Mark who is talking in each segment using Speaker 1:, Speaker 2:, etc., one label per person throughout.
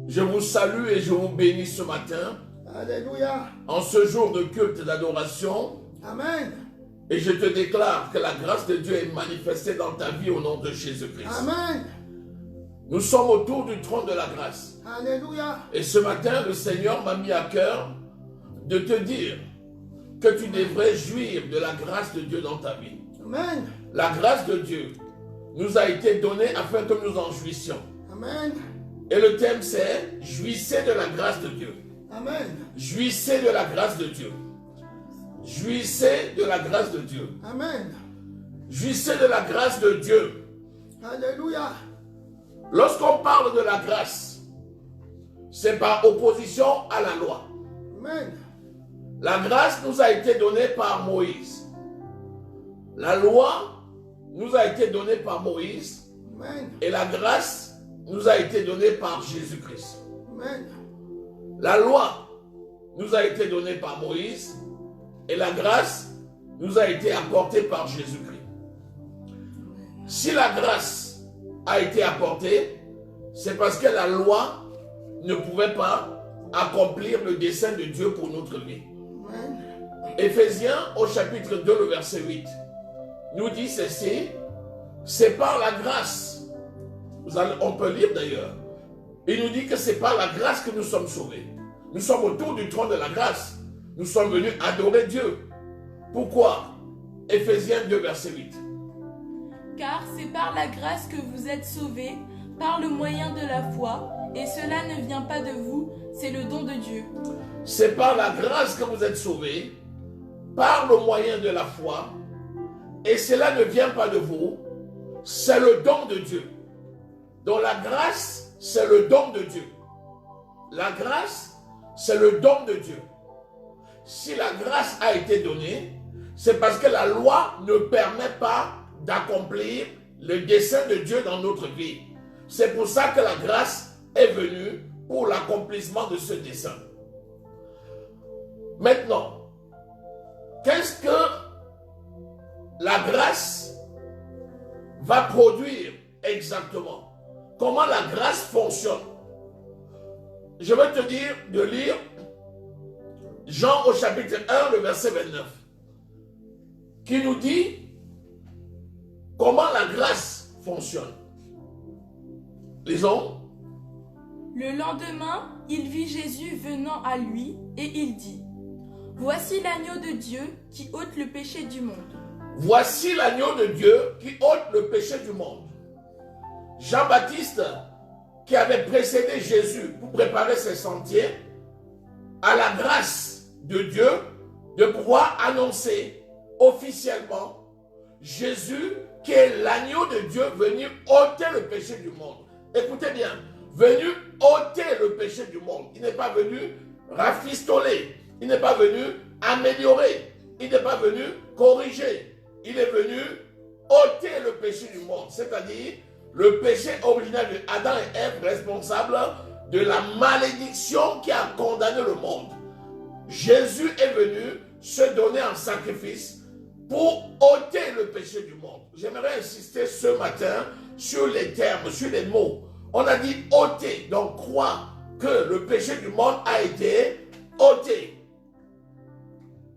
Speaker 1: Je vous salue et je vous bénis ce matin.
Speaker 2: Alléluia.
Speaker 1: En ce jour de culte d'adoration.
Speaker 2: Amen.
Speaker 1: Et je te déclare que la grâce de Dieu est manifestée dans ta vie au nom de Jésus-Christ.
Speaker 2: Amen.
Speaker 1: Nous sommes autour du trône de la grâce.
Speaker 2: Alléluia.
Speaker 1: Et ce matin, le Seigneur m'a mis à cœur de te dire que tu devrais jouir de la grâce de Dieu dans ta vie.
Speaker 2: Amen.
Speaker 1: La grâce de Dieu nous a été donnée afin que nous en jouissions.
Speaker 2: Amen.
Speaker 1: Et le thème c'est « Jouissez de la grâce de Dieu ».
Speaker 2: Amen.
Speaker 1: Jouissez de la grâce de Dieu. Jouissez de la grâce de Dieu.
Speaker 2: Amen.
Speaker 1: Jouissez de la grâce de Dieu.
Speaker 2: Alléluia.
Speaker 1: Lorsqu'on parle de la grâce, c'est par opposition à la loi.
Speaker 2: Amen.
Speaker 1: La grâce nous a été donnée par Moïse. La loi nous a été donnée par Moïse.
Speaker 2: Amen.
Speaker 1: Et la grâce nous a été donnée par Jésus-Christ.
Speaker 2: Amen.
Speaker 1: La loi nous a été donnée par Moïse. Et la grâce nous a été apportée par Jésus-Christ. Si la grâce a été apportée, c'est parce que la loi ne pouvait pas accomplir le dessein de Dieu pour notre vie.
Speaker 2: Amen.
Speaker 1: Éphésiens au chapitre 2, le verset 8, nous dit ceci, c'est par la grâce, on peut lire d'ailleurs, il nous dit que c'est par la grâce que nous sommes sauvés. Nous sommes autour du trône de la grâce. Nous sommes venus adorer Dieu. Pourquoi? Éphésiens 2, verset 8.
Speaker 3: Car c'est par la grâce que vous êtes sauvés, par le moyen de la foi, et cela ne vient pas de vous, c'est le don de Dieu.
Speaker 1: C'est par la grâce que vous êtes sauvés, par le moyen de la foi, et cela ne vient pas de vous, c'est le don de Dieu. Donc la grâce, c'est le don de Dieu. La grâce, c'est le don de Dieu. Si la grâce a été donnée, c'est parce que la loi ne permet pas d'accomplir le dessein de Dieu dans notre vie. C'est pour ça que la grâce est venue pour l'accomplissement de ce dessein. Maintenant, qu'est-ce que la grâce va produire exactement? Comment la grâce fonctionne? Je vais te dire de lire Jean au chapitre 1, le verset 29, qui nous dit comment la grâce fonctionne. Lisons.
Speaker 3: Le lendemain, il vit Jésus venant à lui, et il dit, « Voici l'agneau de Dieu qui ôte le péché du monde. »
Speaker 1: Voici l'agneau de Dieu qui ôte le péché du monde. Jean-Baptiste, qui avait précédé Jésus pour préparer ses sentiers, a la grâce de Dieu de pouvoir annoncer officiellement Jésus qui est l'agneau de Dieu venu ôter le péché du monde. Écoutez bien, venu ôter le péché du monde. Il n'est pas venu rafistoler, il n'est pas venu améliorer, il n'est pas venu corriger. Il est venu ôter le péché du monde, c'est-à-dire le péché originel de Adam et Ève, responsable de la malédiction qui a condamné le monde. Jésus est venu se donner en sacrifice pour ôter le péché du monde. J'aimerais insister ce matin sur les termes, sur les mots. On a dit ôter, donc croire que le péché du monde a été ôté.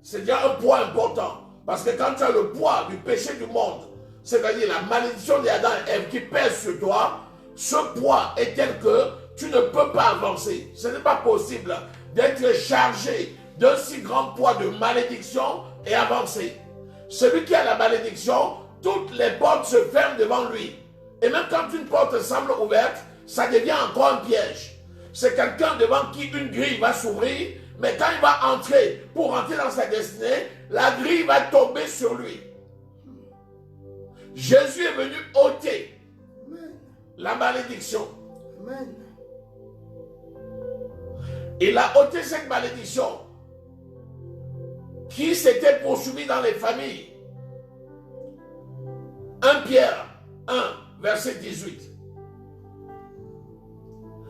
Speaker 1: C'est déjà un point important. Parce que quand tu as le poids du péché du monde, c'est-à-dire la malédiction d'Adam et Ève qui pèse sur toi, ce poids est tel que tu ne peux pas avancer. Ce n'est pas possible d'être chargé d'un si grand poids de malédiction et avancer. Celui qui a la malédiction, toutes les portes se ferment devant lui. Et même quand une porte semble ouverte, ça devient encore un piège. C'est quelqu'un devant qui une grille va s'ouvrir, mais quand il va entrer pour rentrer dans sa destinée, la grille va tomber sur lui. Jésus est venu ôter la malédiction.
Speaker 2: Amen.
Speaker 1: Il a ôté cette malédiction qui s'était poursuivie dans les familles. 1 Pierre 1, verset 18.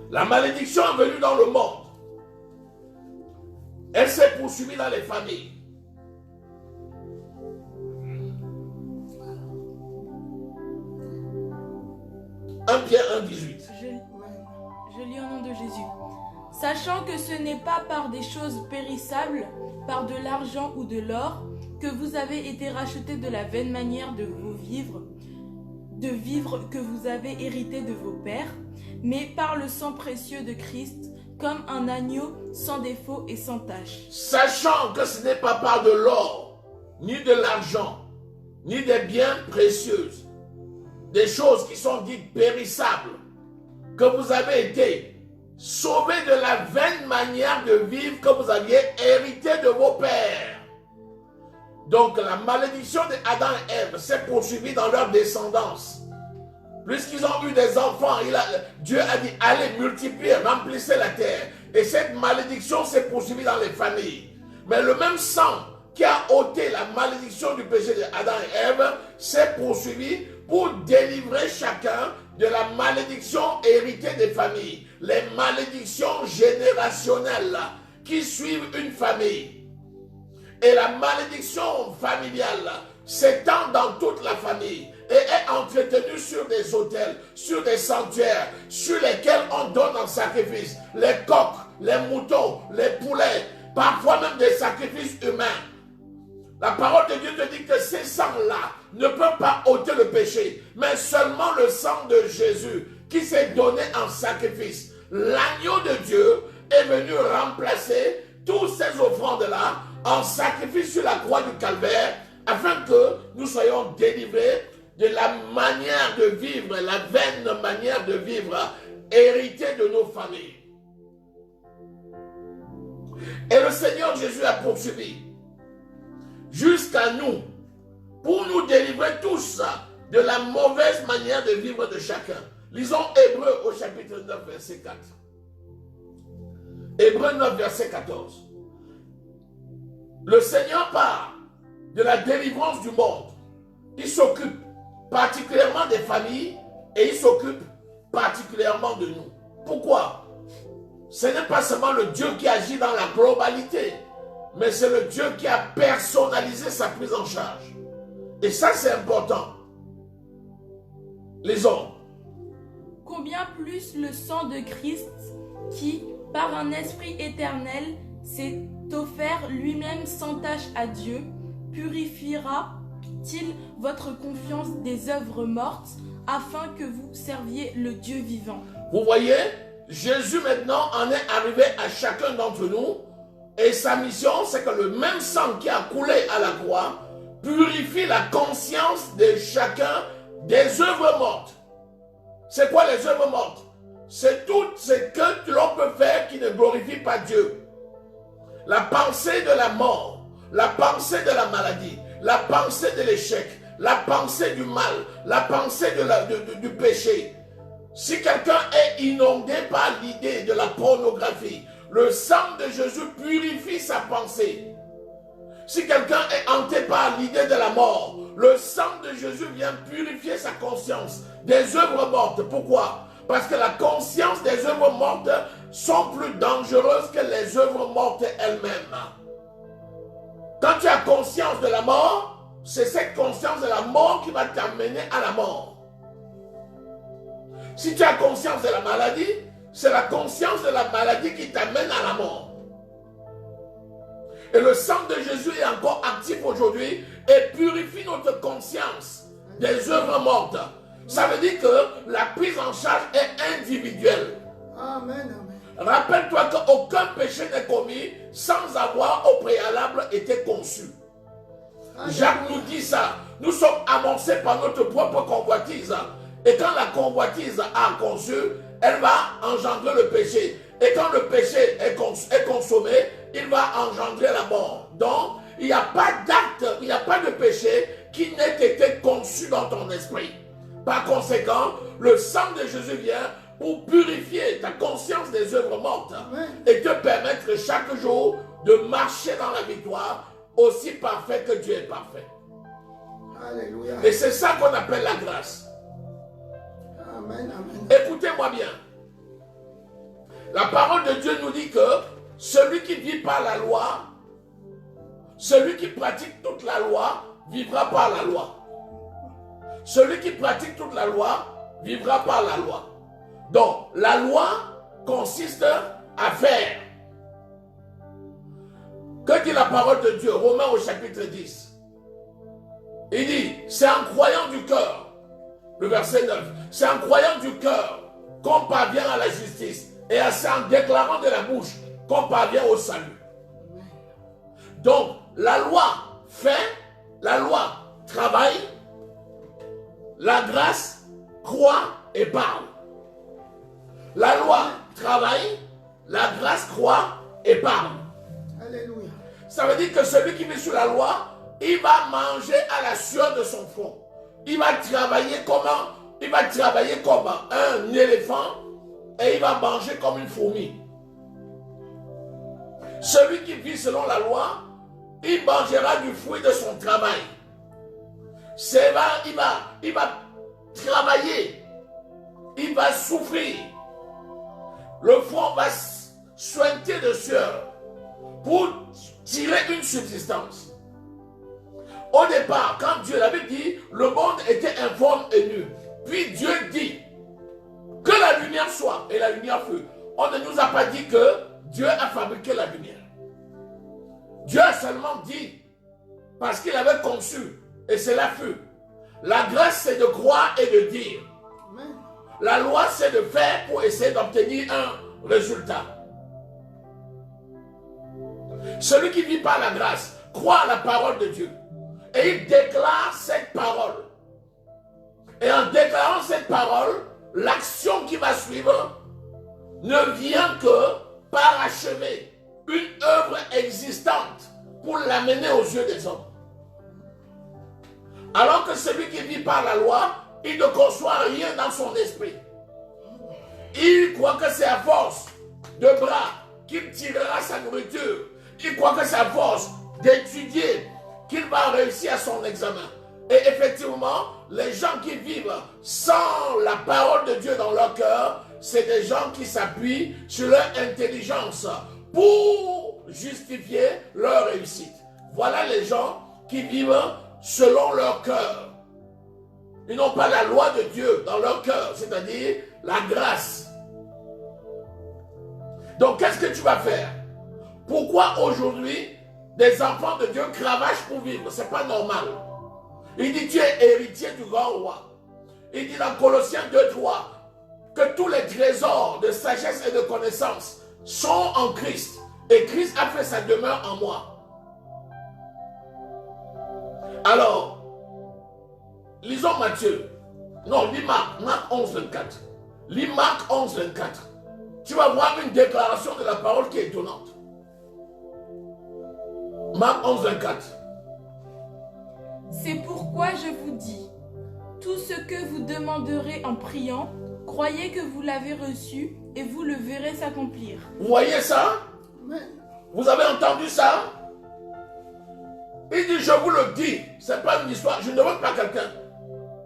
Speaker 1: La malédiction est venue dans le monde. Elle s'est poursuivie dans les familles. Pierre 1, 18.
Speaker 3: Je lis au nom de Jésus. Jésus. Sachant que ce n'est pas par des choses périssables, par de l'argent ou de l'or, que vous avez été rachetés de la vaine manière de vivre que vous avez hérité de vos pères, mais par le sang précieux de Christ, comme un agneau sans défaut et sans tache.
Speaker 1: Sachant que ce n'est pas par de l'or, ni de l'argent, ni des biens précieux, des choses qui sont dites périssables, que vous avez été sauvés de la vaine manière de vivre que vous aviez hérité de vos pères. Donc la malédiction d'Adam et Ève s'est poursuivie dans leur descendance. Puisqu'ils ont eu des enfants, Dieu a dit, allez, multipliez, remplissez la terre. Et cette malédiction s'est poursuivie dans les familles. Mais le même sang qui a ôté la malédiction du péché d'Adam et Ève s'est poursuivi pour délivrer chacun de la malédiction héritée des familles. Les malédictions générationnelles qui suivent une famille. Et la malédiction familiale s'étend dans toute la famille et est entretenue sur des autels, sur des sanctuaires, sur lesquels on donne en sacrifice les coqs, les moutons, les poulets, parfois même des sacrifices humains. La parole de Dieu te dit que ces sangs-là ne peuvent pas ôter le péché, mais seulement le sang de Jésus qui s'est donné en sacrifice. L'agneau de Dieu est venu remplacer toutes ces offrandes-là en sacrifice sur la croix du Calvaire, afin que nous soyons délivrés de la manière de vivre, la vaine manière de vivre héritée de nos familles. Et le Seigneur Jésus a poursuivi jusqu'à nous pour nous délivrer tous de la mauvaise manière de vivre de chacun. Lisons Hébreux au chapitre 9, verset 4. Hébreux 9, verset 14. Le Seigneur parle de la délivrance du monde. Il s'occupe particulièrement des familles et il s'occupe particulièrement de nous. Pourquoi? Ce n'est pas seulement le Dieu qui agit dans la globalité, mais c'est le Dieu qui a personnalisé sa prise en charge. Et ça, c'est important. Les hommes.
Speaker 3: Combien plus le sang de Christ qui, par un esprit éternel, s'est offert lui-même sans tache à Dieu, purifiera-t-il votre confiance des œuvres mortes afin que vous serviez le Dieu vivant?
Speaker 1: Vous voyez, Jésus maintenant en est arrivé à chacun d'entre nous et sa mission, c'est que le même sang qui a coulé à la croix purifie la conscience de chacun des œuvres mortes. C'est quoi les œuvres mortes? C'est tout ce que l'on peut faire qui ne glorifie pas Dieu. La pensée de la mort, la pensée de la maladie, la pensée de l'échec, la pensée du mal, la pensée du péché. Si quelqu'un est inondé par l'idée de la pornographie, le sang de Jésus purifie sa pensée. Si quelqu'un est hanté par l'idée de la mort, le sang de Jésus vient purifier sa conscience des œuvres mortes. Pourquoi? Parce que la conscience des œuvres mortes sont plus dangereuses que les œuvres mortes elles-mêmes. Quand tu as conscience de la mort, c'est cette conscience de la mort qui va t'amener à la mort. Si tu as conscience de la maladie, c'est la conscience de la maladie qui t'amène à la mort. Et le sang de Jésus est encore actif aujourd'hui et purifie notre conscience des œuvres mortes. Ça veut dire que la prise en charge est individuelle.
Speaker 2: Amen, amen.
Speaker 1: Rappelle-toi qu'aucun péché n'est commis sans avoir au préalable été conçu. Jacques nous dit ça. Nous sommes amorcés par notre propre convoitise. Et quand la convoitise a conçu, elle va engendrer le péché. Et quand le péché est consommé, il va engendrer la mort. Donc, il n'y a pas d'acte, il n'y a pas de péché qui n'ait été conçu dans ton esprit. Par conséquent, le sang de Jésus vient pour purifier ta conscience des œuvres mortes. Amen. Et te permettre chaque jour de marcher dans la victoire aussi parfait que Dieu est parfait.
Speaker 2: Alléluia.
Speaker 1: Et c'est ça qu'on appelle la grâce.
Speaker 2: Amen, amen.
Speaker 1: Écoutez-moi bien. La parole de Dieu nous dit que celui qui vit par la loi, celui qui pratique toute la loi, vivra par la loi. Celui qui pratique toute la loi, vivra par la loi. Donc, la loi consiste à faire. Que dit la parole de Dieu? Romains au chapitre 10. Il dit, c'est en croyant du cœur, le verset 9, c'est en croyant du cœur qu'on parvient à la justice et c'est en déclarant de la bouche qu'on parvient au salut. Donc, la loi fait, la loi travaille, la grâce croit et parle. La loi travaille, la grâce croit et parle.
Speaker 2: Alléluia.
Speaker 1: Ça veut dire que celui qui vit sous la loi, il va manger à la sueur de son front. Il va travailler comment? Il va travailler comme un éléphant et il va manger comme une fourmi. Celui qui vit selon la loi, il mangera du fruit de son travail. Il va travailler. Il va souffrir. Le front va suinter de sueur pour tirer une subsistance. Au départ, quand Dieu l'avait dit, le monde était informe et nu. Puis Dieu dit que la lumière soit, et la lumière fut. On ne nous a pas dit que Dieu a fabriqué la lumière. Dieu a seulement dit, parce qu'il avait conçu, et cela fut. La grâce, c'est de croire et de dire.
Speaker 2: Amen.
Speaker 1: La loi, c'est de faire pour essayer d'obtenir un résultat. Celui qui vit par la grâce croit à la parole de Dieu. Et il déclare cette parole. Et en déclarant cette parole, l'action qui va suivre ne vient que parachever une œuvre existante pour l'amener aux yeux des hommes. Alors que celui qui vit par la loi, il ne conçoit rien dans son esprit. Il croit que c'est à force de bras qu'il tirera sa nourriture. Il croit que c'est à force d'étudier qu'il va réussir à son examen. Et effectivement, les gens qui vivent sans la parole de Dieu dans leur cœur, c'est des gens qui s'appuient sur leur intelligence pour justifier leur réussite. Voilà les gens qui vivent selon leur cœur. Ils n'ont pas la loi de Dieu dans leur cœur, c'est-à-dire la grâce. Donc, qu'est-ce que tu vas faire? Pourquoi aujourd'hui des enfants de Dieu cravachent pour vivre? Ce n'est pas normal. Il dit, tu es héritier du grand roi. Il dit dans Colossiens 2:3 que tous les trésors de sagesse et de connaissance sont en Christ. Et Christ a fait sa demeure en moi. Alors, lisons Matthieu. Non, lis Marc 11:24. Lis Marc 11:24. Tu vas voir une déclaration de la parole qui est étonnante. Marc 11:24.
Speaker 3: C'est pourquoi je vous dis, tout ce que vous demanderez en priant, croyez que vous l'avez reçu et vous le verrez s'accomplir.
Speaker 1: Vous voyez ça?
Speaker 2: Amen.
Speaker 1: Vous avez entendu ça? Il dit, je vous le dis, ce n'est pas une histoire, je ne demande pas quelqu'un.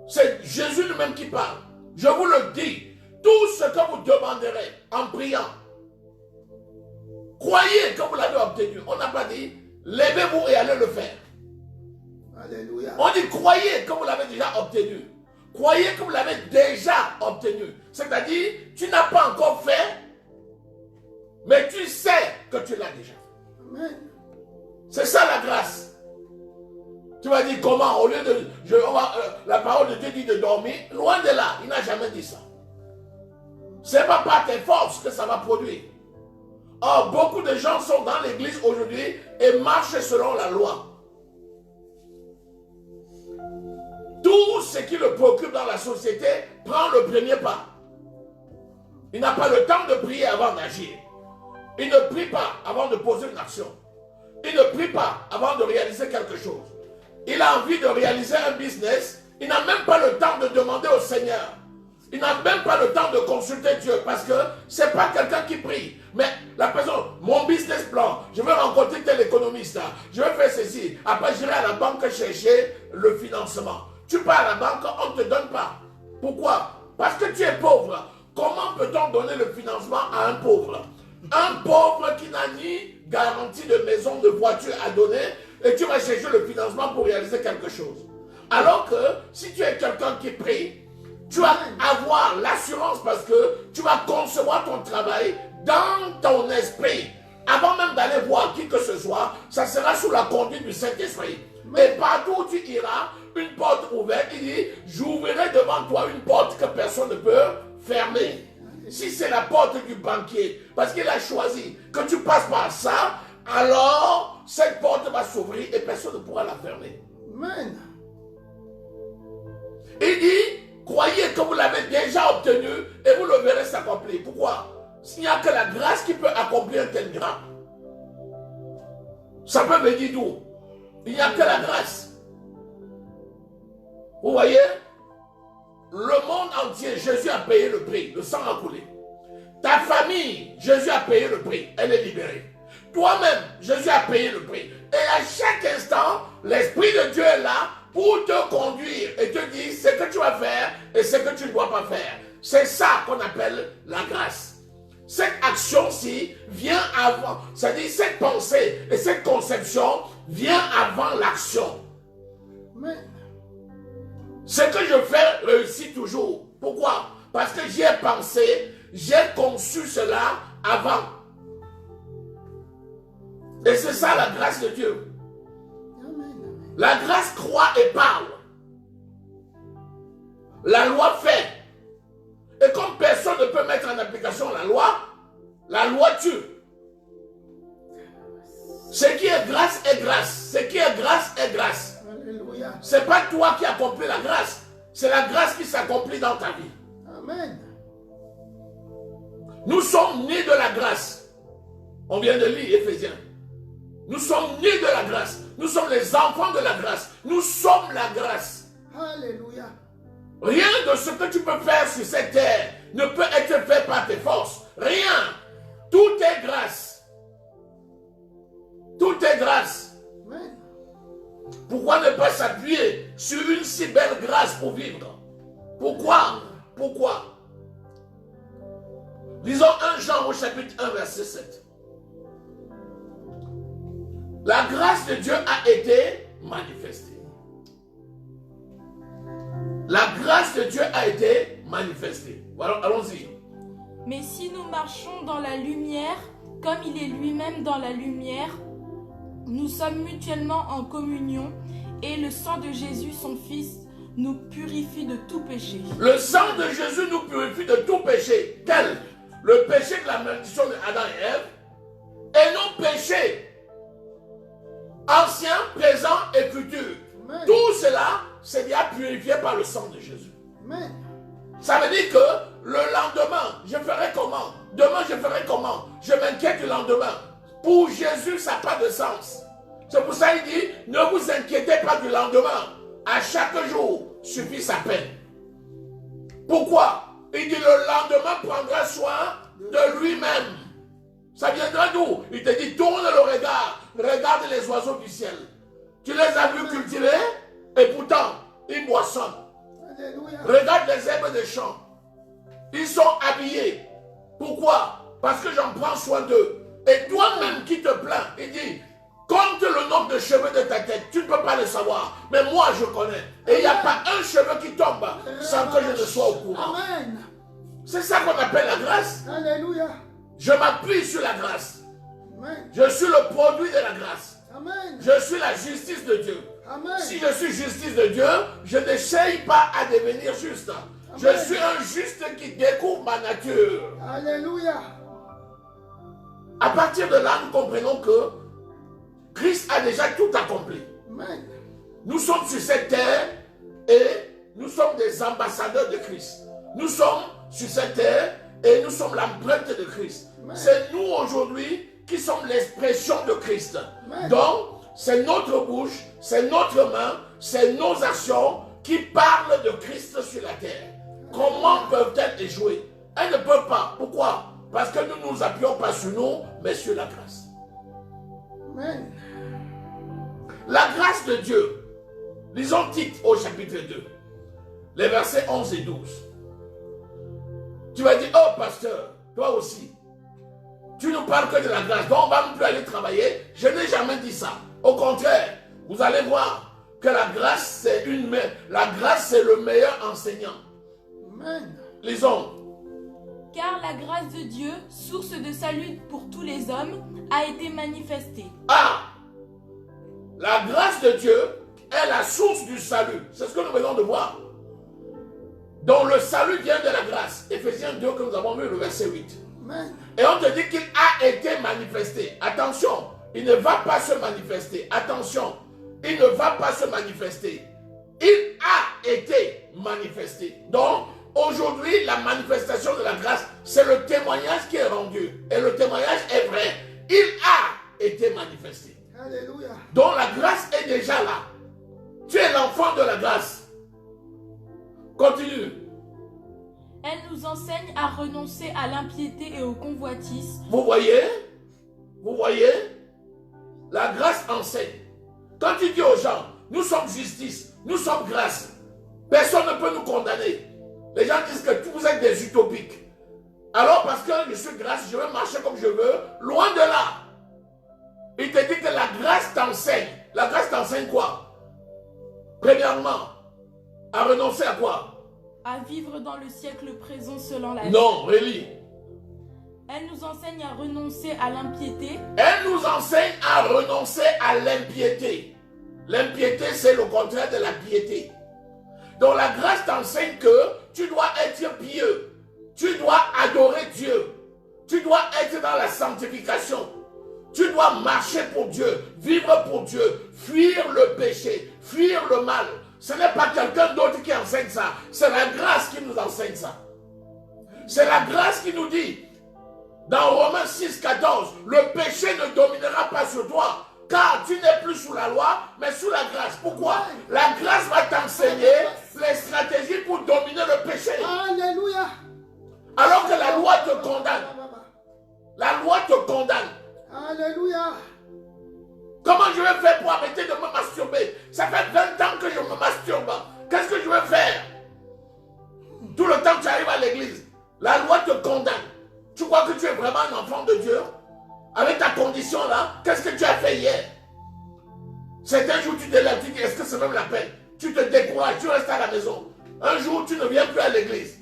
Speaker 1: C'est Jésus lui-même qui parle. Je vous le dis, tout ce que vous demanderez en priant, croyez que vous l'avez obtenu. On n'a pas dit, levez-vous et allez le faire.
Speaker 2: Alléluia.
Speaker 1: On dit, croyez que vous l'avez déjà obtenu. Croyez que vous l'avez déjà obtenu. C'est-à-dire, tu n'as pas encore fait, mais tu sais que tu l'as déjà.
Speaker 2: Amen.
Speaker 1: C'est ça la grâce. Tu vas dire comment, au lieu de... la parole de Dieu dit de dormir. Loin de là, il n'a jamais dit ça. Ce n'est pas par tes forces que ça va produire. Or, beaucoup de gens sont dans l'église aujourd'hui et marchent selon la loi. Tout ce qui le préoccupe dans la société prend le premier pas. Il n'a pas le temps de prier avant d'agir. Il ne prie pas avant de poser une action. Il ne prie pas avant de réaliser quelque chose. Il a envie de réaliser un business. Il n'a même pas le temps de demander au Seigneur. Il n'a même pas le temps de consulter Dieu parce que ce n'est pas quelqu'un qui prie. Mais la personne, mon business plan, je vais rencontrer tel économiste, je vais faire ceci. Après, j'irai à la banque chercher le financement. Tu pars à la banque, on ne te donne pas. Pourquoi? Parce que tu es pauvre. Comment peut-on donner le financement à un pauvre? Un pauvre qui n'a ni garantie de maison, de voiture à donner, et tu vas chercher le financement pour réaliser quelque chose. Alors que si tu es quelqu'un qui prie, Tu vas avoir l'assurance parce que tu vas concevoir ton travail dans ton esprit. Avant même d'aller voir qui que ce soit, ça sera sous la conduite du Saint-Esprit. Et partout où tu iras, une porte ouverte, il dit, j'ouvrirai devant toi une porte que personne ne peut fermer. Si c'est la porte du banquier, parce qu'il a choisi que tu passes par ça, alors cette porte va s'ouvrir et personne ne pourra la fermer.
Speaker 2: Amen.
Speaker 1: Il dit, croyez que vous l'avez déjà obtenu et vous le verrez s'accomplir. Pourquoi? S'il n'y a que la grâce qui peut accomplir un tel miracle. Ça peut venir d'où? Il n'y a que la grâce. Vous voyez? Le monde entier, Jésus a payé le prix, le sang a coulé. Ta famille, Jésus a payé le prix, elle est libérée. Toi-même, Jésus a payé le prix. Et à chaque instant, l'Esprit de Dieu est là pour te conduire et te dire ce que tu vas faire et ce que tu ne dois pas faire. C'est ça qu'on appelle la grâce. Cette action-ci vient avant, c'est-à-dire cette pensée et cette conception vient avant l'action. Ce que je fais réussit toujours. Pourquoi? Parce que j'ai pensé, j'ai conçu cela avant. Et c'est ça la grâce de Dieu. La grâce croit et parle. La loi fait. Et comme personne ne peut mettre en application la loi tue. Ce qui est grâce est grâce. Ce qui est grâce est grâce. Ce n'est pas toi qui accomplis la grâce. C'est la grâce qui s'accomplit dans ta vie.
Speaker 2: Amen.
Speaker 1: Nous sommes nés de la grâce. On vient de lire Éphésiens. Nous sommes nés de la grâce. Nous sommes les enfants de la grâce. Nous sommes la grâce.
Speaker 2: Alléluia.
Speaker 1: Rien de ce que tu peux faire sur cette terre ne peut être fait par tes forces. Rien. Tout est grâce. Tout est grâce.
Speaker 2: Amen.
Speaker 1: Pourquoi ne pas s'appuyer sur une si belle grâce pour vivre? Pourquoi? Pourquoi? Lisons 1 Jean au chapitre 1 verset 7. La grâce de Dieu a été manifestée. La grâce de Dieu a été manifestée. Voilà, allons-y.
Speaker 3: Mais si nous marchons dans la lumière, comme il est lui-même dans la lumière, nous sommes mutuellement en communion et le sang de Jésus, son Fils, nous purifie de tout péché.
Speaker 1: Le sang de Jésus nous purifie de tout péché. Quel? Le péché de la malédiction de Adam et Ève et nos péchés anciens, présents et futurs.
Speaker 2: Amen.
Speaker 1: Tout cela, c'est déjà purifié par le sang de Jésus.
Speaker 2: Amen.
Speaker 1: Ça veut dire que le lendemain, je ferai comment? Demain, je ferai comment? Je m'inquiète du lendemain. Pour Jésus, ça n'a pas de sens. C'est pour ça qu'il dit, ne vous inquiétez pas du lendemain. À chaque jour suffit sa peine. Pourquoi? Il dit, le lendemain prendra soin de lui-même. Ça viendra d'où? Il te dit, tourne le regard. Regarde les oiseaux du ciel. Tu les as vus cultiver et pourtant, ils moissonnent.
Speaker 2: Alléluia.
Speaker 1: Regarde les herbes des champs. Ils sont habillés. Pourquoi? Parce que j'en prends soin d'eux. Et toi-même qui te plains, il dit, compte le nombre de cheveux de ta tête. Tu ne peux pas le savoir. Mais moi, je connais. Et il n'y a pas un cheveu qui tombe sans que je ne sois au courant.
Speaker 2: Amen.
Speaker 1: C'est ça qu'on appelle la grâce.
Speaker 2: Alléluia.
Speaker 1: Je m'appuie sur la grâce.
Speaker 2: Amen.
Speaker 1: Je suis le produit de la grâce.
Speaker 2: Amen.
Speaker 1: Je suis la justice de Dieu.
Speaker 2: Amen.
Speaker 1: Si je suis justice de Dieu, je n'essaye pas à devenir juste. Je
Speaker 2: Amen.
Speaker 1: suis un juste qui découvre ma nature.
Speaker 2: Alléluia.
Speaker 1: À partir de là, nous comprenons que Christ a déjà tout accompli.
Speaker 2: Amen.
Speaker 1: Nous sommes sur cette terre et nous sommes des ambassadeurs de Christ. Nous sommes sur cette terre et nous sommes l'empreinte de Christ.
Speaker 2: Amen.
Speaker 1: C'est nous aujourd'hui qui sommes l'expression de Christ.
Speaker 2: Amen.
Speaker 1: Donc, c'est notre bouche, c'est notre main, c'est nos actions qui parlent de Christ sur la terre. Comment peuvent-elles échouer? Elles ne peuvent pas. Pourquoi? Parce que nous ne nous appuyons pas sur nous, mais sur la grâce.
Speaker 2: Amen.
Speaker 1: La grâce de Dieu. Lisons Tite au chapitre 2, les versets 11 et 12. Tu vas dire, oh pasteur, toi aussi, tu nous parles que de la grâce, donc on ne va même plus aller travailler. Je n'ai jamais dit ça. Au contraire, vous allez voir que la grâce, c'est le meilleur enseignant.
Speaker 2: Amen.
Speaker 1: Lisons.
Speaker 3: Car la grâce de Dieu, source de salut pour tous les hommes, a été manifestée.
Speaker 1: Ah, la grâce de Dieu est la source du salut. C'est ce que nous venons de voir. Donc le salut vient de la grâce. Éphésiens 2 que nous avons vu, le verset 8.
Speaker 2: Amen.
Speaker 1: Et on te dit qu'il a été manifesté. Attention, il ne va pas se manifester. Attention, il ne va pas se manifester. Il a été manifesté. Donc, aujourd'hui, la manifestation de la grâce, c'est le témoignage qui est rendu. Et le témoignage est vrai. Il a été manifesté.
Speaker 2: Alléluia.
Speaker 1: Donc, la grâce est déjà là. Tu es l'enfant de la grâce. Continue.
Speaker 3: Elle nous enseigne à renoncer à l'impiété et aux convoitises.
Speaker 1: Vous voyez? Vous voyez? La grâce enseigne. Quand tu dis aux gens, nous sommes justice, nous sommes grâce, personne ne peut nous condamner. Les gens disent que vous êtes des utopiques. Alors parce que je suis grâce, je vais marcher comme je veux, loin de là. Il te dit que la grâce t'enseigne. La grâce t'enseigne quoi? Premièrement, à renoncer à quoi?
Speaker 3: À vivre dans le siècle présent selon la vie.
Speaker 1: Non, relis.
Speaker 3: Elle nous enseigne à renoncer à l'impiété.
Speaker 1: Elle nous enseigne à renoncer à l'impiété. L'impiété, c'est le contraire de la piété. Donc la grâce t'enseigne que tu dois être pieux. Tu dois adorer Dieu. Tu dois être dans la sanctification. Tu dois marcher pour Dieu, vivre pour Dieu, fuir le péché, fuir le mal. Ce n'est pas quelqu'un d'autre qui enseigne ça. C'est la grâce qui nous enseigne ça. C'est la grâce qui nous dit, dans Romains 6, 14, le péché ne dominera pas sur toi, car tu n'es plus sous la loi, mais sous la grâce. Pourquoi? La grâce va t'enseigner les stratégies pour dominer le péché.
Speaker 2: Alléluia.
Speaker 1: Alors que la loi te condamne. La loi te condamne.
Speaker 2: Alléluia.
Speaker 1: Comment je vais faire pour arrêter de me masturber? Ça fait 20 ans que je me masturbe. Qu'est-ce que je vais faire? Tout le temps que tu arrives à l'église, la loi te condamne. Tu crois que tu es vraiment un enfant de Dieu? Avec ta condition là, qu'est-ce que tu as fait hier? Certains jours tu te lèves, tu dis est-ce que c'est même la peine? Tu te décourages, tu restes à la maison. Un jour tu ne viens plus à l'église.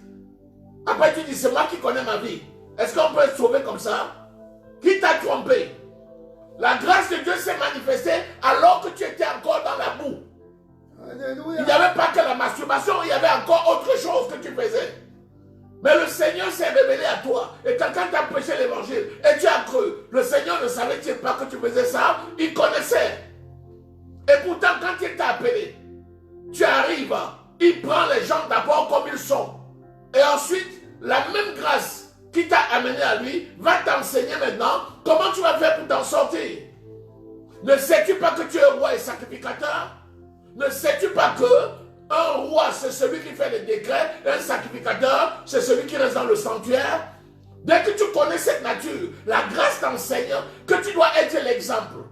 Speaker 1: Après tu dis c'est moi qui connais ma vie. Est-ce qu'on peut être sauvé comme ça? Qui t'a trompé? La grâce de Dieu s'est manifestée alors que tu étais encore dans la boue.
Speaker 2: Alléluia.
Speaker 1: Il n'y avait pas que la masturbation, il y avait encore autre chose que tu faisais. Mais le Seigneur s'est révélé à toi. Et quelqu'un t'a prêché l'évangile. Et tu as cru. Le Seigneur ne savait-il pas que tu faisais ça? Il connaissait. Et pourtant, quand il t'a appelé, tu arrives. Il prend les gens d'abord comme ils sont. Et ensuite, la même grâce qui t'a amené à lui va t'enseigner maintenant comment tu vas faire pour t'en sortir. Ne sais-tu pas que tu es roi et sacrificateur? Ne sais-tu pas que un roi, c'est celui qui fait les décrets, et un sacrificateur, c'est celui qui reste dans le sanctuaire? Dès que tu connais cette nature, la grâce t'enseigne que tu dois être l'exemple.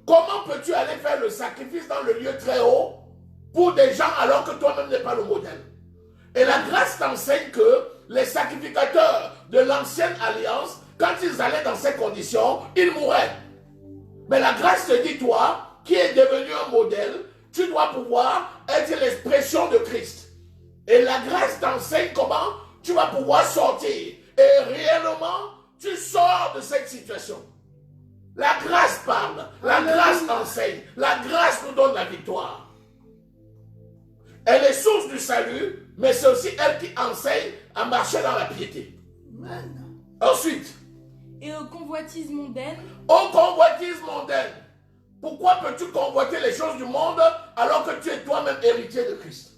Speaker 1: Comment peux-tu aller faire le sacrifice dans le lieu très haut pour des gens alors que toi-même n'es pas le modèle? Et la grâce t'enseigne que les sacrificateurs de l'ancienne alliance, quand ils allaient dans ces conditions, ils mouraient. Mais la grâce te dit, toi, qui es devenu un modèle, tu dois pouvoir être l'expression de Christ. Et la grâce t'enseigne comment tu vas pouvoir sortir. Et réellement, tu sors de cette situation. La grâce parle, la grâce enseigne, la grâce nous donne la victoire. Elle est source du salut, mais c'est aussi elle qui enseigne à marcher dans la piété.
Speaker 2: Amen.
Speaker 1: Ensuite,
Speaker 3: Et aux convoitises mondaines.
Speaker 1: aux convoitises mondaines. Pourquoi peux-tu convoiter les choses du monde alors que tu es toi-même héritier de Christ?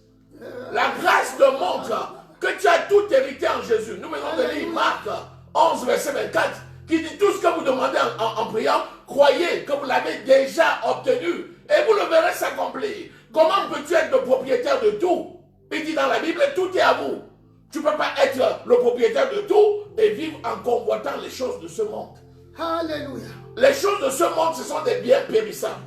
Speaker 1: La grâce te montre que tu as tout hérité en Jésus. Nous venons de lire Marc 11, verset 24, qui dit tout ce que vous demandez en priant, croyez que vous l'avez déjà obtenu et vous le verrez s'accomplir. Comment peux-tu être le propriétaire de tout? Il dit dans la Bible, tout est à vous. Tu ne peux pas être le propriétaire de tout et vivre en convoitant les choses de ce monde.
Speaker 2: Alléluia.
Speaker 1: Les choses de ce monde, ce sont des biens périssables.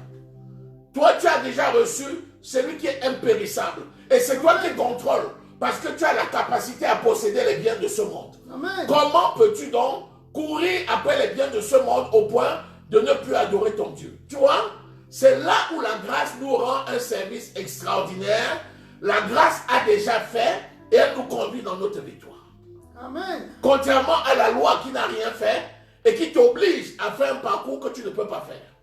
Speaker 1: Toi, tu as déjà reçu celui qui est impérissable. Et c'est toi qui contrôles, parce que tu as la capacité à posséder les biens de ce monde.
Speaker 2: Amen.
Speaker 1: Comment peux-tu donc courir après les biens de ce monde au point de ne plus adorer ton Dieu? Tu vois, c'est là où la grâce nous rend un service extraordinaire. La grâce a déjà fait et elle nous conduit dans notre victoire.
Speaker 2: Amen.
Speaker 1: Contrairement à la loi qui n'a rien fait et qui t'oblige à faire un parcours que tu ne peux pas faire.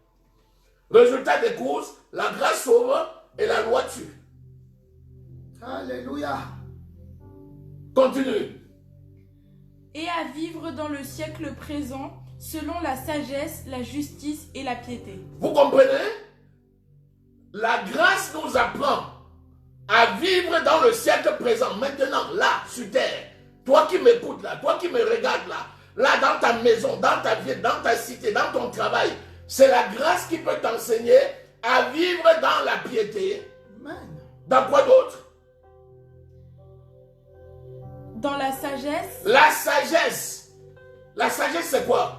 Speaker 1: Résultat des courses, la grâce sauve et la loi tue.
Speaker 2: Alléluia.
Speaker 1: Continue.
Speaker 3: Et à vivre dans le siècle présent, selon la sagesse, la justice et la piété.
Speaker 1: Vous comprenez? La grâce nous apprend à vivre dans le siècle présent, maintenant, là, sur terre. Toi qui m'écoutes là, toi qui me regardes là, là dans ta maison, dans ta vie, dans ta cité, dans ton travail, c'est la grâce qui peut t'enseigner à vivre dans la piété.
Speaker 2: Amen.
Speaker 1: Dans quoi d'autre?
Speaker 3: Dans la sagesse.
Speaker 1: La sagesse. La sagesse, c'est quoi?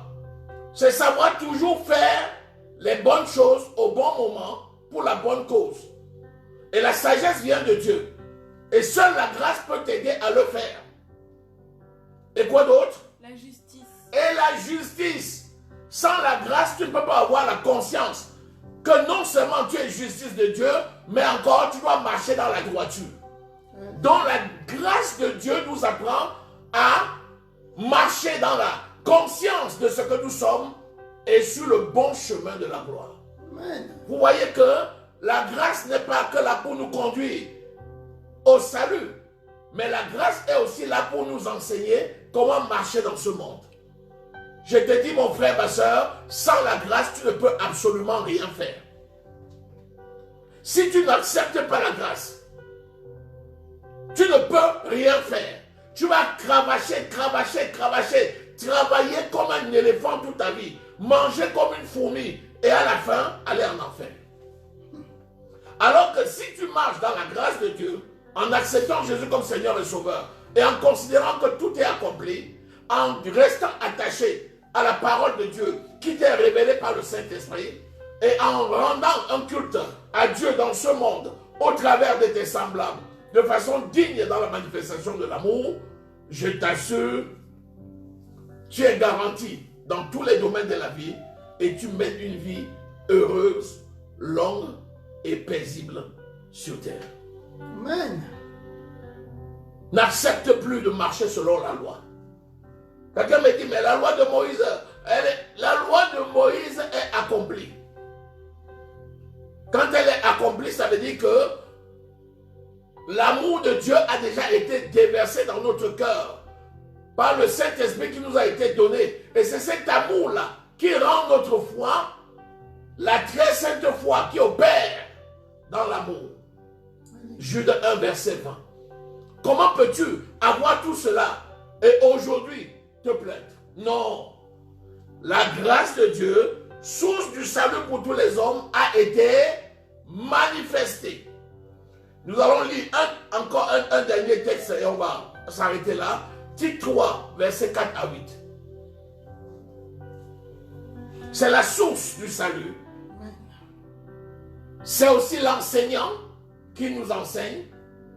Speaker 1: C'est savoir toujours faire les bonnes choses au bon moment pour la bonne cause. Et la sagesse vient de Dieu. Et seule la grâce peut t'aider à le faire. Et quoi d'autre?
Speaker 3: La justice.
Speaker 1: Et la justice. Sans la grâce, tu ne peux pas avoir la conscience que non seulement tu es justice de Dieu, mais encore tu dois marcher dans la droiture. Donc la grâce de Dieu nous apprend à marcher dans la conscience de ce que nous sommes et sur le bon chemin de la gloire.
Speaker 2: Amen.
Speaker 1: Vous voyez que la grâce n'est pas que là pour nous conduire au salut, mais la grâce est aussi là pour nous enseigner comment marcher dans ce monde. Je te dis, mon frère, ma soeur, sans la grâce, tu ne peux absolument rien faire. Si tu n'acceptes pas la grâce, tu ne peux rien faire. Tu vas cravacher, travailler comme un éléphant toute ta vie, manger comme une fourmi et à la fin, aller en enfer. Alors que si tu marches dans la grâce de Dieu, en acceptant Jésus comme Seigneur et Sauveur, et en considérant que tout est accompli, en restant attaché à la parole de Dieu qui t'est révélée par le Saint-Esprit, et en rendant un culte à Dieu dans ce monde, au travers de tes semblables, de façon digne dans la manifestation de l'amour, je t'assure, tu es garanti dans tous les domaines de la vie et tu mènes une vie heureuse, longue et paisible sur terre.
Speaker 2: Amen.
Speaker 1: N'accepte plus de marcher selon la loi. Quelqu'un me dit, mais la loi de Moïse, la loi de Moïse est accomplie. Quand elle est accomplie, ça veut dire que l'amour de Dieu a déjà été déversé dans notre cœur par le Saint-Esprit qui nous a été donné. Et c'est cet amour-là qui rend notre foi, la très sainte foi qui opère dans l'amour. Jude 1, verset 20. Comment peux-tu avoir tout cela et aujourd'hui te plaindre? Non. La grâce de Dieu, source du salut pour tous les hommes, a été manifestée. Nous allons lire encore un dernier texte et on va s'arrêter là. Tite 3, versets 4 à 8. C'est la source du salut. C'est aussi l'enseignant qui nous enseigne.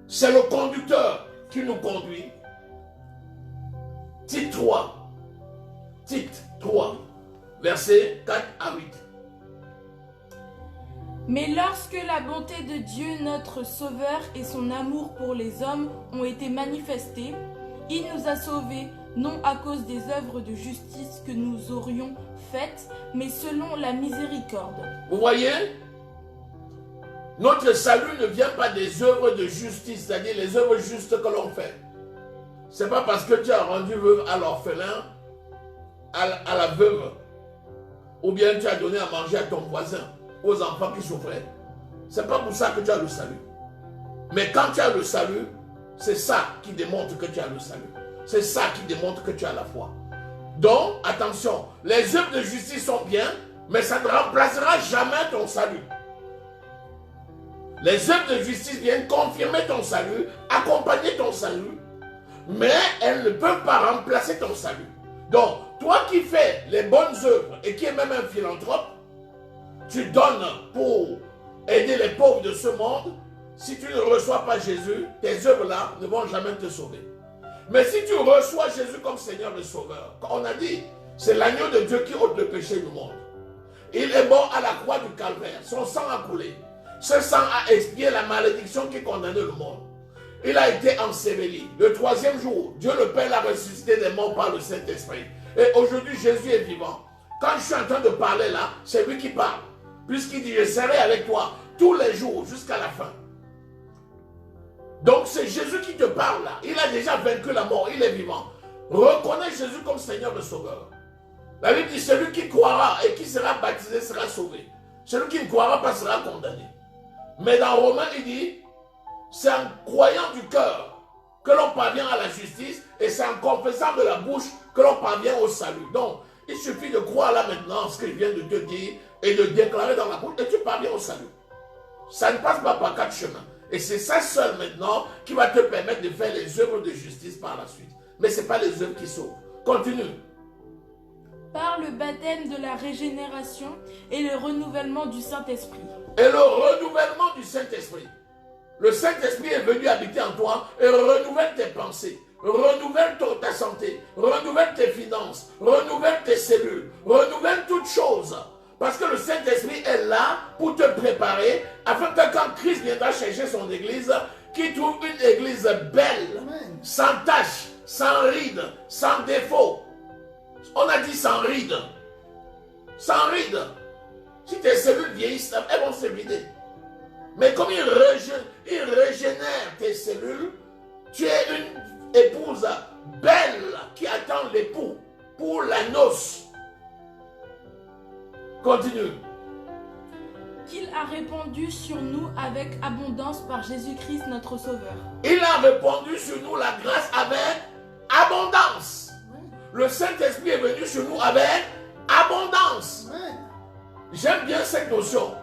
Speaker 1: C'est le conducteur qui nous conduit. Tite 3, versets 4 à 8.
Speaker 3: Mais lorsque la bonté de Dieu, notre Sauveur, et son amour pour les hommes ont été manifestés, il nous a sauvés, non à cause des œuvres de justice que nous aurions faites, mais selon la miséricorde.
Speaker 1: Vous voyez, notre salut ne vient pas des œuvres de justice, c'est-à-dire les œuvres justes que l'on fait. Ce n'est pas parce que tu as rendu veuve à l'orphelin, à la veuve, ou bien tu as donné à manger à ton voisin, aux enfants qui souffraient. Ce n'est pas pour ça que tu as le salut. Mais quand tu as le salut, c'est ça qui démontre que tu as le salut. C'est ça qui démontre que tu as la foi. Donc, attention, les œuvres de justice sont bien, mais ça ne remplacera jamais ton salut. Les œuvres de justice viennent confirmer ton salut, accompagner ton salut, mais elles ne peuvent pas remplacer ton salut. Donc, toi qui fais les bonnes œuvres et qui es même un philanthrope, tu donnes pour aider les pauvres de ce monde. Si tu ne reçois pas Jésus, tes œuvres-là ne vont jamais te sauver. Mais si tu reçois Jésus comme Seigneur et Sauveur, comme on a dit, c'est l'agneau de Dieu qui ôte le péché du monde. Il est mort à la croix du calvaire, son sang a coulé. Ce sang a expié la malédiction qui condamnait le monde. il a été enseveli. Le troisième jour, Dieu le Père l'a ressuscité des morts par le Saint-Esprit. Et aujourd'hui, Jésus est vivant. Quand je suis en train de parler là, c'est lui qui parle. Puisqu'il dit, je serai avec toi tous les jours jusqu'à la fin. Donc c'est Jésus qui te parle là. Il a déjà vaincu la mort, il est vivant. Reconnais Jésus comme Seigneur et Sauveur. La Bible dit, celui qui croira et qui sera baptisé sera sauvé. Celui qui ne croira pas sera condamné. Mais dans Romains, il dit, c'est en croyant du cœur que l'on parvient à la justice et c'est en confessant de la bouche que l'on parvient au salut. Donc, il suffit de croire là maintenant ce que je viens de te dire et de déclarer dans la bouche et tu parviens au salut. Ça ne passe pas par 4 chemins. Et c'est ça seul maintenant qui va te permettre de faire les œuvres de justice par la suite. Mais ce n'est pas les œuvres qui sauvent. Continue.
Speaker 3: Par le baptême de la régénération et le renouvellement du Saint-Esprit.
Speaker 1: Et le renouvellement du Saint-Esprit. Le Saint-Esprit est venu habiter en toi et renouvelle tes pensées, renouvelle ta santé, renouvelle tes finances, renouvelle tes cellules, renouvelle toutes choses. Parce que le Saint-Esprit est là pour te préparer afin que quand Christ viendra chercher son église, qu'il trouve une église belle,
Speaker 2: Amen.
Speaker 1: sans tache, sans ride, sans défaut. On a dit sans ride. Sans ride. Si tes cellules vieillissent, elles vont se vider. Mais comme il régénère tes cellules, tu es une épouse belle qui attend l'époux pour la noce. Continue.
Speaker 3: Qu'il a répandu sur nous avec abondance par Jésus-Christ notre Sauveur.
Speaker 1: Il a répandu sur nous la grâce avec abondance. Le Saint-Esprit est venu sur nous avec abondance.
Speaker 2: Amen.
Speaker 1: J'aime bien cette notion.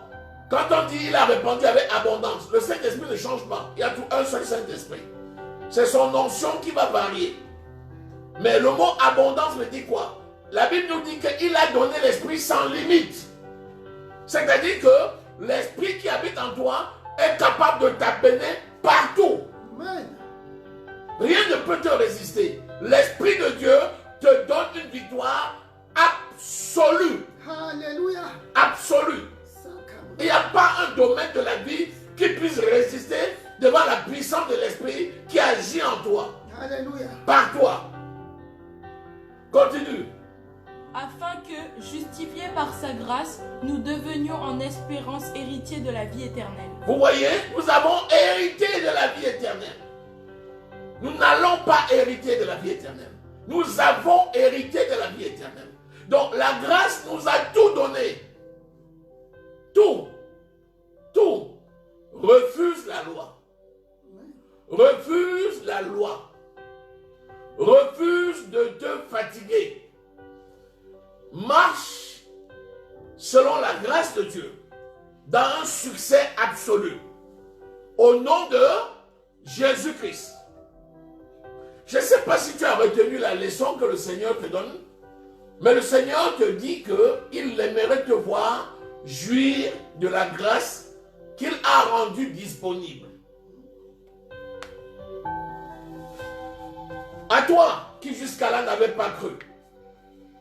Speaker 1: Quand on dit il a répandu avec abondance, le Saint-Esprit ne change pas. Il y a tout un seul Saint-Esprit. C'est son onction qui va varier. Mais le mot abondance veut dire quoi? La Bible nous dit qu'il a donné l'Esprit sans limite. C'est-à-dire que l'Esprit qui habite en toi est capable de t'amener partout.
Speaker 2: Amen.
Speaker 1: Rien ne peut te résister. L'Esprit de Dieu te donne une victoire absolue.
Speaker 2: Alléluia.
Speaker 1: Absolue. Il n'y a pas un domaine de la vie qui puisse résister devant la puissance de l'Esprit qui agit en toi,
Speaker 2: Alléluia.
Speaker 1: par toi. Continue.
Speaker 3: Afin que, justifiés par sa grâce, nous devenions en espérance héritiers de la vie éternelle.
Speaker 1: Vous voyez, nous avons hérité de la vie éternelle. Nous n'allons pas hériter de la vie éternelle. Nous avons hérité de la vie éternelle. Donc la grâce nous a tout donné. Tout. Tout. Refuse la loi. Refuse la loi. Refuse de te fatiguer. Marche selon la grâce de Dieu dans un succès absolu. Au nom de Jésus-Christ. Je ne sais pas si tu as retenu la leçon que le Seigneur te donne, mais le Seigneur te dit qu'il aimerait te voir jouir de la grâce qu'il a rendue disponible. À toi qui jusqu'à là n'avais pas cru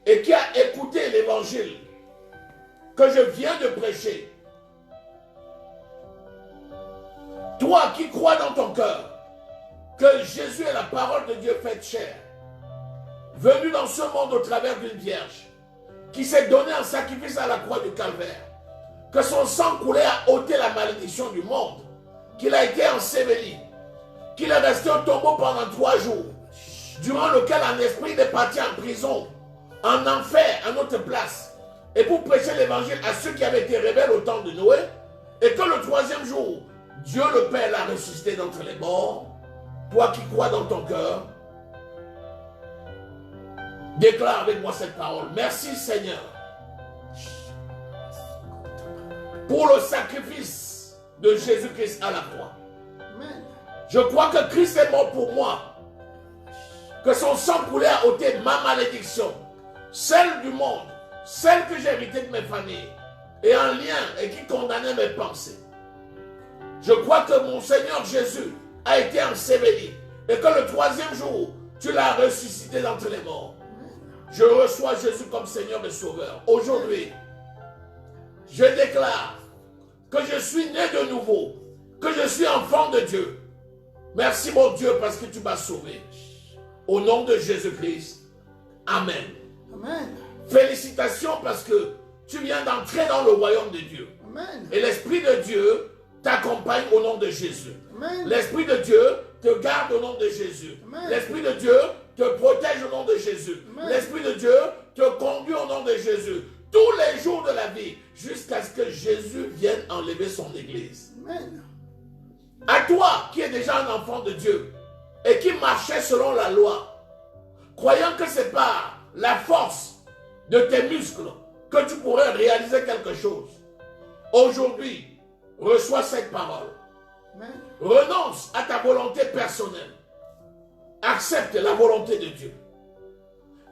Speaker 1: et qui a écouté l'évangile que je viens de prêcher, toi qui crois dans ton cœur que Jésus est la parole de Dieu faite chair, venu dans ce monde au travers d'une vierge, qui s'est donné en sacrifice à la croix du calvaire, que son sang coulé a ôté la malédiction du monde, qu'il a été enseveli, qu'il est resté au tombeau pendant 3 jours, durant lequel un esprit est parti en prison, en enfer, à notre place, et pour prêcher l'évangile à ceux qui avaient été rebelles au temps de Noé, et que le 3e jour, Dieu le Père l'a ressuscité d'entre les morts. Toi qui crois dans ton cœur, déclare avec moi cette parole. Merci Seigneur pour le sacrifice de Jésus-Christ à la croix.
Speaker 2: Amen.
Speaker 1: Je crois que Christ est mort pour moi, que son sang coulé a ôté ma malédiction, celle du monde, celle que j'ai héritée de mes familles, et en lien et qui condamnait mes pensées. Je crois que mon Seigneur Jésus a été enseveli et que le 3e jour, tu l'as ressuscité d'entre les morts. Je reçois Jésus comme Seigneur et Sauveur. Aujourd'hui, je déclare que je suis né de nouveau, que je suis enfant de Dieu Merci mon Dieu parce que tu m'as sauvé. Au nom de Jésus-Christ. Amen.
Speaker 2: Amen.
Speaker 1: Félicitations parce que tu viens d'entrer dans le royaume de Dieu.
Speaker 2: Amen.
Speaker 1: Et l'Esprit de Dieu t'accompagne au nom de Jésus.
Speaker 2: Amen.
Speaker 1: L'Esprit de Dieu te garde au nom de Jésus.
Speaker 2: Amen.
Speaker 1: L'Esprit de Dieu te protège au nom de Jésus.
Speaker 2: Amen.
Speaker 1: L'Esprit de Dieu te conduit au nom de Jésus. Tous les jours de la vie, jusqu'à ce que Jésus vienne enlever son Église.
Speaker 2: Amen.
Speaker 1: À toi qui es déjà un enfant de Dieu et qui marchait selon la loi, croyant que c'est par la force de tes muscles que tu pourrais réaliser quelque chose, aujourd'hui, reçois cette parole.
Speaker 2: Amen.
Speaker 1: Renonce à ta volonté personnelle. Accepte la volonté de Dieu.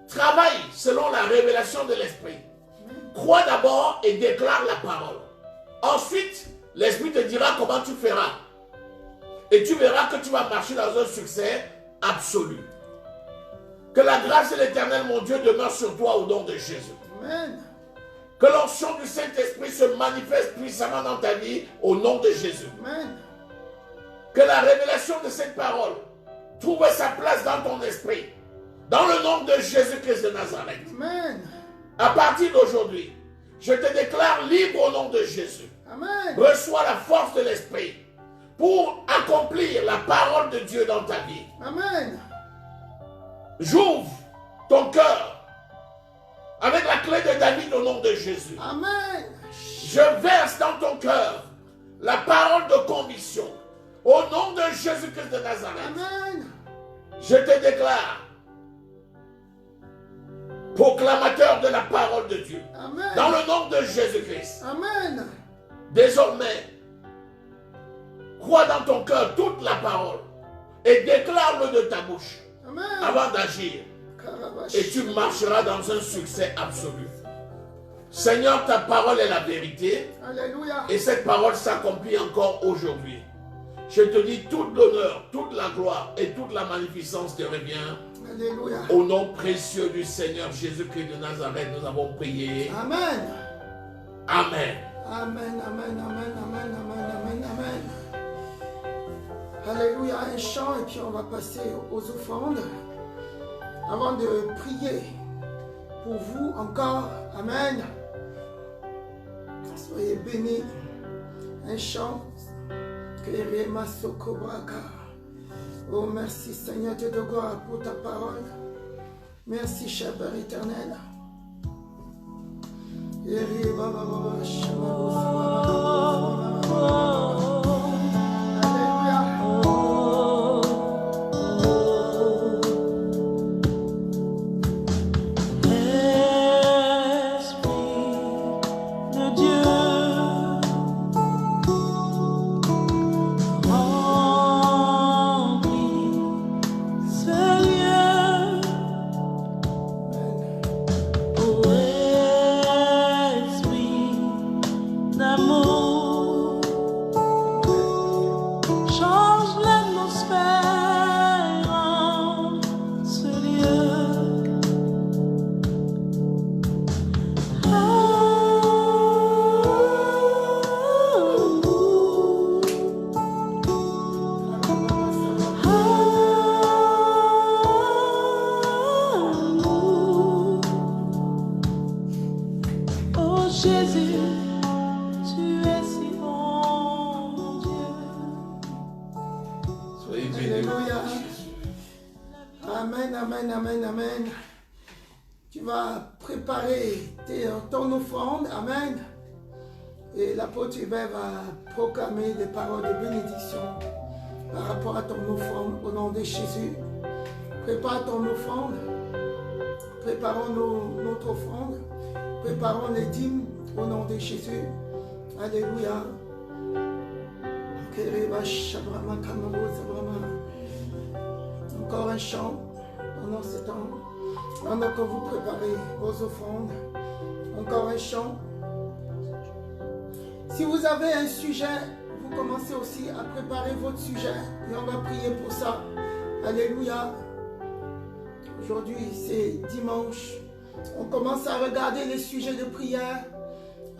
Speaker 1: Travaille selon la révélation de l'Esprit. Crois d'abord et déclare la parole. Ensuite, l'Esprit te dira comment tu feras. Et tu verras que tu vas marcher dans un succès absolu. Que la grâce de l'Éternel, mon Dieu, demeure sur toi au nom de Jésus.
Speaker 2: Amen.
Speaker 1: Que l'onction du Saint-Esprit se manifeste puissamment dans ta vie au nom de Jésus.
Speaker 2: Amen.
Speaker 1: Que la révélation de cette parole trouve sa place dans ton esprit. Dans le nom de Jésus-Christ de Nazareth.
Speaker 2: Amen.
Speaker 1: À partir d'aujourd'hui, je te déclare libre au nom de Jésus.
Speaker 2: Amen.
Speaker 1: Reçois la force de l'Esprit pour accomplir la parole de Dieu dans ta vie.
Speaker 2: Amen.
Speaker 1: J'ouvre ton cœur avec la clé de David au nom de Jésus.
Speaker 2: Amen.
Speaker 1: Je verse dans ton cœur la parole de conviction au nom de Jésus-Christ de Nazareth.
Speaker 2: Amen.
Speaker 1: Je te déclare proclamateur de la parole de Dieu.
Speaker 2: Amen.
Speaker 1: Dans le nom de Jésus-Christ.
Speaker 2: Amen.
Speaker 1: Désormais, crois dans ton cœur toute la parole et déclare-le de ta bouche
Speaker 2: Amen.
Speaker 1: avant d'agir. Et tu marcheras dans un succès absolu. Seigneur, ta parole est la vérité
Speaker 2: Alléluia.
Speaker 1: et cette parole s'accomplit encore aujourd'hui. Je te dis toute l'honneur, toute la gloire et toute la magnificence te revient.
Speaker 2: Alléluia.
Speaker 1: Au nom précieux du Seigneur Jésus-Christ de Nazareth, nous avons prié.
Speaker 2: Amen.
Speaker 1: Amen.
Speaker 2: Amen, amen, amen, amen, amen, amen, amen. Alléluia, un chant et puis on va passer aux offrandes. Avant de prier pour vous encore, amen. Soyez bénis. Un chant. Oh, merci Seigneur Dieu de gloire pour ta parole. Merci, cher Père éternel. Ton offrande, amen. Et l'apôtre Hubert va proclamer des paroles de bénédiction par rapport à ton offrande au nom de Jésus. Prépare ton offrande. Préparons notre offrande. Préparons les dîmes au nom de Jésus. Alléluia. Encore un chant pendant ce temps. Pendant que vous préparez vos offrandes. Encore un chant. Si vous avez un sujet, vous commencez aussi à préparer votre sujet et on va prier pour ça. Alléluia. Aujourd'hui, c'est dimanche. On commence à regarder les sujets de prière.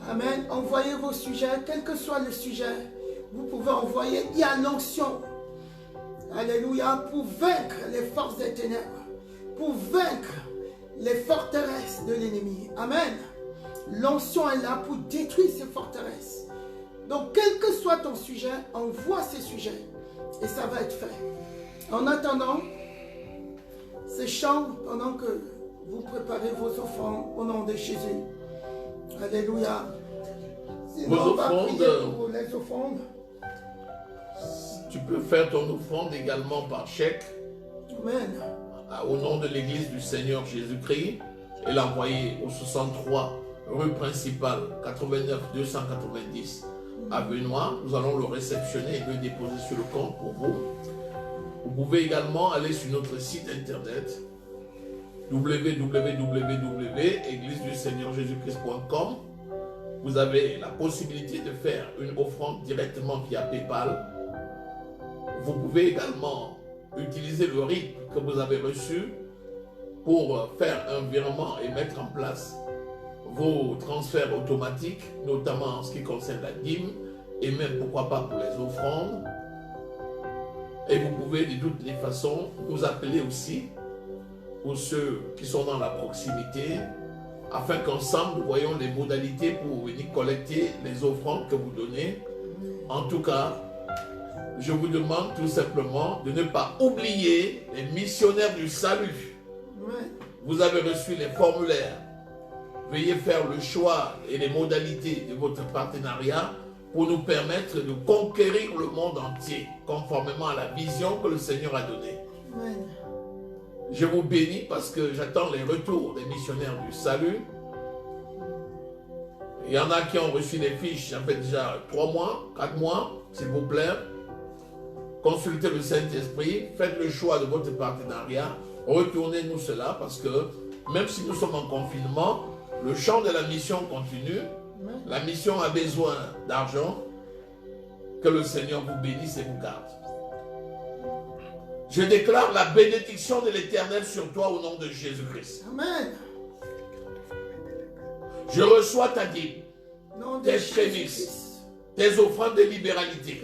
Speaker 2: Amen. Envoyez vos sujets, quel que soit le sujet. Vous pouvez envoyer. Il y a l'onction. Alléluia, pour vaincre les forces des ténèbres, pour vaincre les forteresses de l'ennemi. Amen. L'onction est là pour détruire ces forteresses. Donc, quel que soit ton sujet, envoie ces sujets et ça va être fait. En attendant, ces chants, pendant que vous préparez vos offrandes au nom de Jésus. Alléluia. Sinon, on va prier pour les offrandes.
Speaker 1: Tu peux faire ton offrande également par chèque.
Speaker 2: Amen.
Speaker 1: Au nom de l'Église du Seigneur Jésus-Christ et l'envoyer au 63 rue principale 89 290 à Benoît. Nous allons le réceptionner et le déposer sur le compte pour vous. Vous pouvez également aller sur notre site internet www.égliseduseigneur-jésus-christ.com. Vous avez la possibilité de faire une offrande directement via PayPal. Vous pouvez également utiliser le RIP que vous avez reçu pour faire un virement et mettre en place vos transferts automatiques, notamment en ce qui concerne la dîme et même pourquoi pas pour les offrandes. Et vous pouvez de toutes les façons nous appeler aussi pour ceux qui sont dans la proximité afin qu'ensemble nous voyons les modalités pour venir collecter les offrandes que vous donnez. En tout cas, je vous demande tout simplement de ne pas oublier les missionnaires du salut. Vous avez reçu les formulaires. Veuillez faire le choix et les modalités de votre partenariat pour nous permettre de conquérir le monde entier, conformément à la vision que le Seigneur a donnée. Je vous bénis parce que j'attends les retours des missionnaires du salut. Il y en a qui ont reçu les fiches, ça fait déjà 3 mois, 4 mois, s'il vous plaît. Consultez le Saint-Esprit, faites le choix de votre partenariat, retournez-nous cela parce que même si nous sommes en confinement, le champ de la mission continue. La mission a besoin d'argent. Que le Seigneur vous bénisse et vous garde. Je déclare la bénédiction de l'Éternel sur toi au nom de Jésus-Christ.
Speaker 2: Amen.
Speaker 1: Je reçois ta dîme, tes prémices, tes offrandes de libéralité.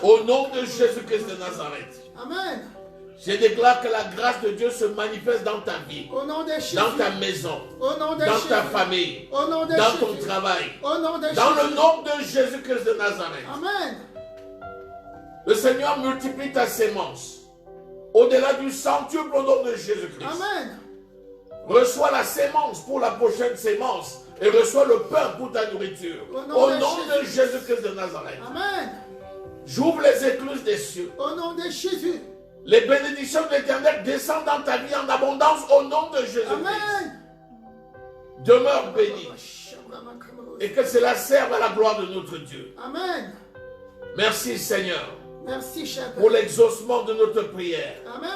Speaker 1: Au nom de Jésus-Christ de Nazareth.
Speaker 2: Amen.
Speaker 1: Je déclare que la grâce de Dieu se manifeste dans ta vie,
Speaker 2: au nom de Jésus,
Speaker 1: dans ta maison,
Speaker 2: au nom de
Speaker 1: dans
Speaker 2: Jésus,
Speaker 1: ta famille,
Speaker 2: au nom de
Speaker 1: dans
Speaker 2: Jésus,
Speaker 1: ton travail,
Speaker 2: au nom de
Speaker 1: dans
Speaker 2: Jésus.
Speaker 1: le nom de Jésus-Christ de Nazareth.
Speaker 2: Amen.
Speaker 1: Le Seigneur multiplie ta sémence au-delà du centuple au nom de Jésus-Christ.
Speaker 2: Amen.
Speaker 1: Reçois la sémence pour la prochaine sémence et reçois le pain pour ta nourriture. Au nom de Jésus-Christ de Nazareth.
Speaker 2: Amen.
Speaker 1: J'ouvre les écluses des cieux.
Speaker 2: Au nom de Jésus.
Speaker 1: Les bénédictions de l'Éternel descendent dans ta vie en abondance au nom de Jésus-Christ.
Speaker 2: Amen.
Speaker 1: Demeure béni. Et que cela serve à la gloire de notre Dieu.
Speaker 2: Amen.
Speaker 1: Merci Seigneur.
Speaker 2: Merci, cher Père.
Speaker 1: Pour l'exaucement de notre prière.
Speaker 2: Amen.